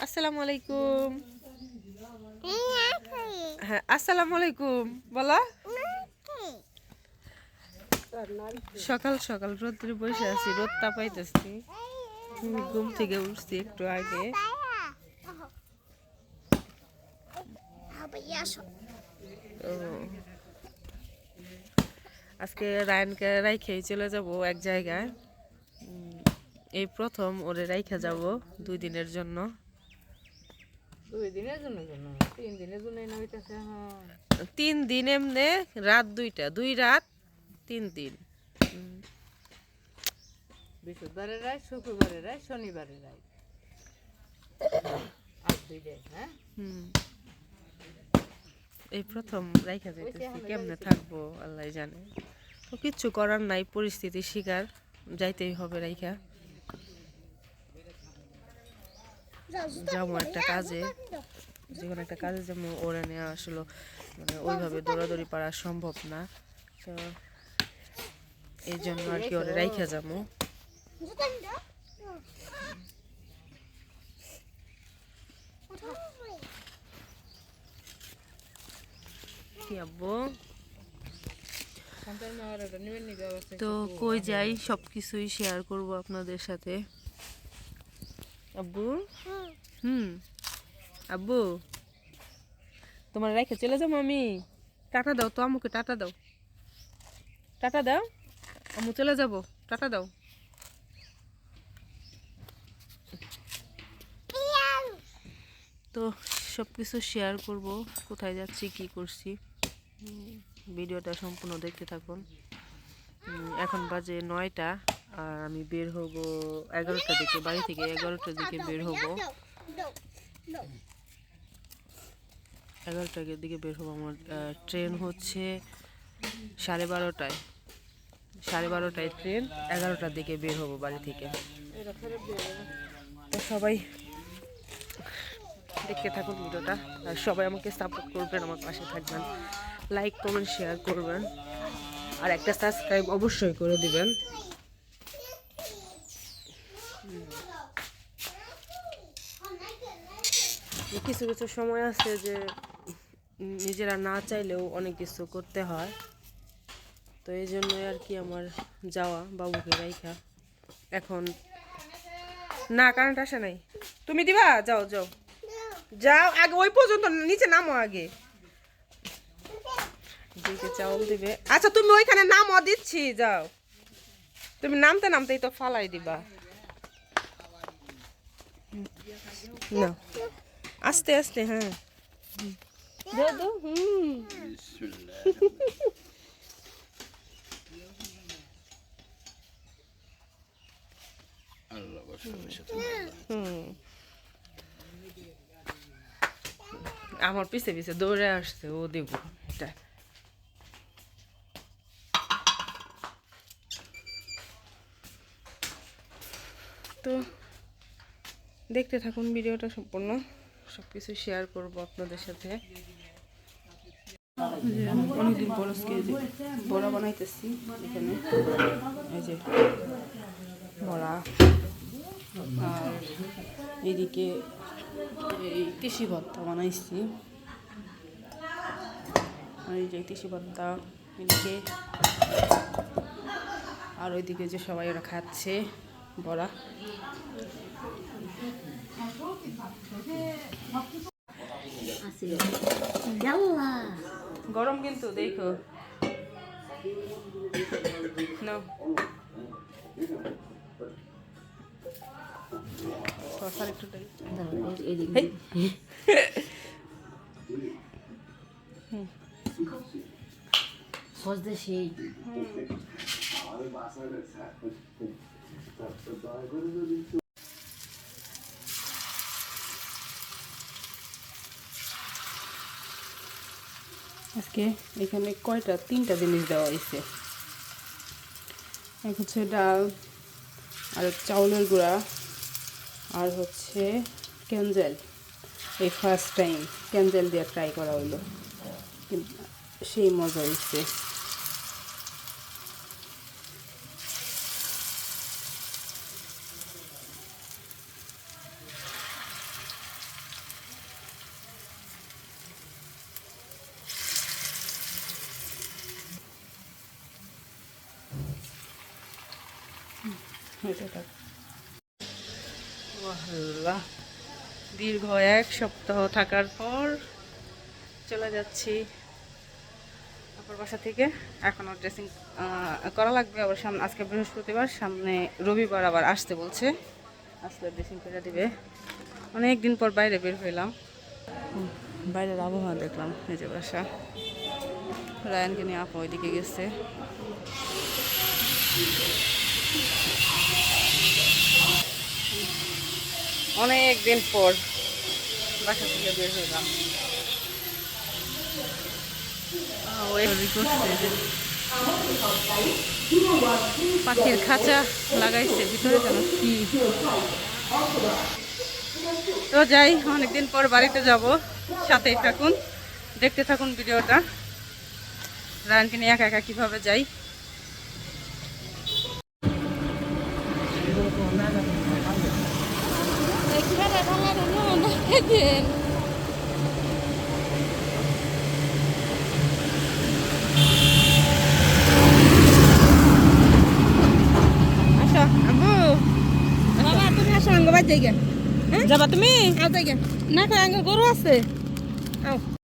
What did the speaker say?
আসসালামু আলাইকুম। হ্যাঁ, আসসালামু আলাইকুম বলো। সকাল সকাল রোদ্রে বসে আছি, রোদ তাপাইতেছি। ঘুম থেকে উঠছি একটু আগে। ও, আজকে রায়নকে রাইখেই চলে যাব এক জায়গায়। এই প্রথম ওরে রাইখা যাব 2 দিনের জন্য। 2 দিনের জন্য 3 দিনের জন্য না হইতাছে। 3 দিন এমনে, রাত 2টা, 2 রাত 3 দিন। বৃহস্পতিবারের রাত, শুক্রবারের রাত, শনিবারের রাত, আর 2 দিন। হ্যাঁ, এই প্রথম রাইখা যাইতেছি, কেমনে থাকবো আল্লাহ জানে। তো কিচ্ছু করার নাই, পরিস্থিতির শিকার, যাইতেই হবে রাইখা। যাবো একটা কাজে, যেকোনো একটা কাজে যাবো। ওরে নেওয়া আসলে মানে ওইভাবে দৌড়াদৌড়ি পারা সম্ভব না, তো এই জন্য আর কি ওরে রাইখা যাবো। কি আব্বু, তো কই যাই সবকিছুই শেয়ার করব আপনাদের সাথে। আব্বু, আব্বু তোমার রেখে চলে যাবো আমি। টাটা দাও তো আম্মুকে, টাটা দাও, টাটা দাও। আম্মু চলে যাব, টাটা দাও। তো সব কিছু শেয়ার করব, কোথায় যাচ্ছি কি করছি, ভিডিওটা সম্পূর্ণ দেখতে থাকুন। এখন বাজে 9টা, আর আমি বের হব 11টার দিকে, বাড়ি থেকে 11টার দিকে বের হব। 11টার দিকে বের হবো। আমার ট্রেন হচ্ছে 12:30টায়, 12:30টায় ট্রেন, 11টার দিকে বের হবো বাড়ি থেকে। তো সবাই দেখতে থাকুন ভিডিওটা, আর সবাই আমাকে সাপোর্ট করবেন, আমার পাশে থাকবেন, লাইক কমেন্ট শেয়ার করবেন, আর একটা সাবস্ক্রাইব অবশ্যই করে দিবেন। কিছু কিছু সময় আছে যে নিজেরা না চাইলেও অনেক কিছু করতে হয়, তো এই জন্যই আর কি আমার যাওয়া বাবুকে রাইখা। এখন না, কারেন্ট আসে নাই, তুমি দিবা, যাও যাও যাও, আগে ওই পর্যন্ত নিচে নামো, আগে দিকে চাউল দিবে। আচ্ছা তুমি ওইখানে নামো, দিচ্ছি, যাও। তুমি নামতে নামতেই তো ফালাই দিবা না, আস্তে আস্তে। হ্যাঁ, দাও দাও। আমার পিছে পিছে দৌড়ে আসছে, ও দেব এটা। তো দেখতে থাকুন ভিডিওটা সম্পূর্ণ, সব কিছু শেয়ার করব আপনাদের সাথে। অনেকদিন পর আজকে বড়া বানাইতেছি এখানে, এই যে বড়া, আর এদিকে এই তিসি ভর্তা বানাইছি, আর এই যে তিসি ভর্তা এদিকে, আর ওইদিকে যে সবাই ওরা খাচ্ছে বড়া। গরম কিন্তু দেখো না, আজকে এখানে কয়টা, 3টা জিনিস দেওয়া হয়েছে। এক হচ্ছে ডাল, আর চাউলের গুঁড়া, আর হচ্ছে ক্যানজেল। এই ফার্স্ট টাইম ক্যানজেল দিয়ে ট্রাই করা হলো, কিন্তু সেই মজা হয়েছে। আল্লাহ, দীর্ঘ 1 সপ্তাহ থাকার পর চলে যাচ্ছি আপুর বাসা থেকে। এখনও ড্রেসিং করা লাগবে, আবার সামনে আজকে বৃহস্পতিবার, সামনে রবিবার আবার আসতে বলছে, আসলে ড্রেসিং করে দিবে। অনেক দিন পর বাইরে বের হইলাম, বাইরের আবহাওয়া দেখলাম। এই যে বাসা, রায়ানকে নিয়ে আপু ওইদিকে গেছে। অনেক দিন পর বাসা থেকে বের হইলাম। পাখির খাঁচা লাগাইছে ভিতরে, যেন কি। তো যাই, অনেকদিন পর বাড়িতে যাব, সাথেই থাকুন, দেখতে থাকুন ভিডিওটা। রায়ানকে নিয়ে একা একা কিভাবে যাই। আসো আম্মু, বাবা তুমি আসো আঙ্গ বাদ যাইগা। যাবা তুমি? আও যাইগা। না কই আঙ্গ গরু আছে। আও।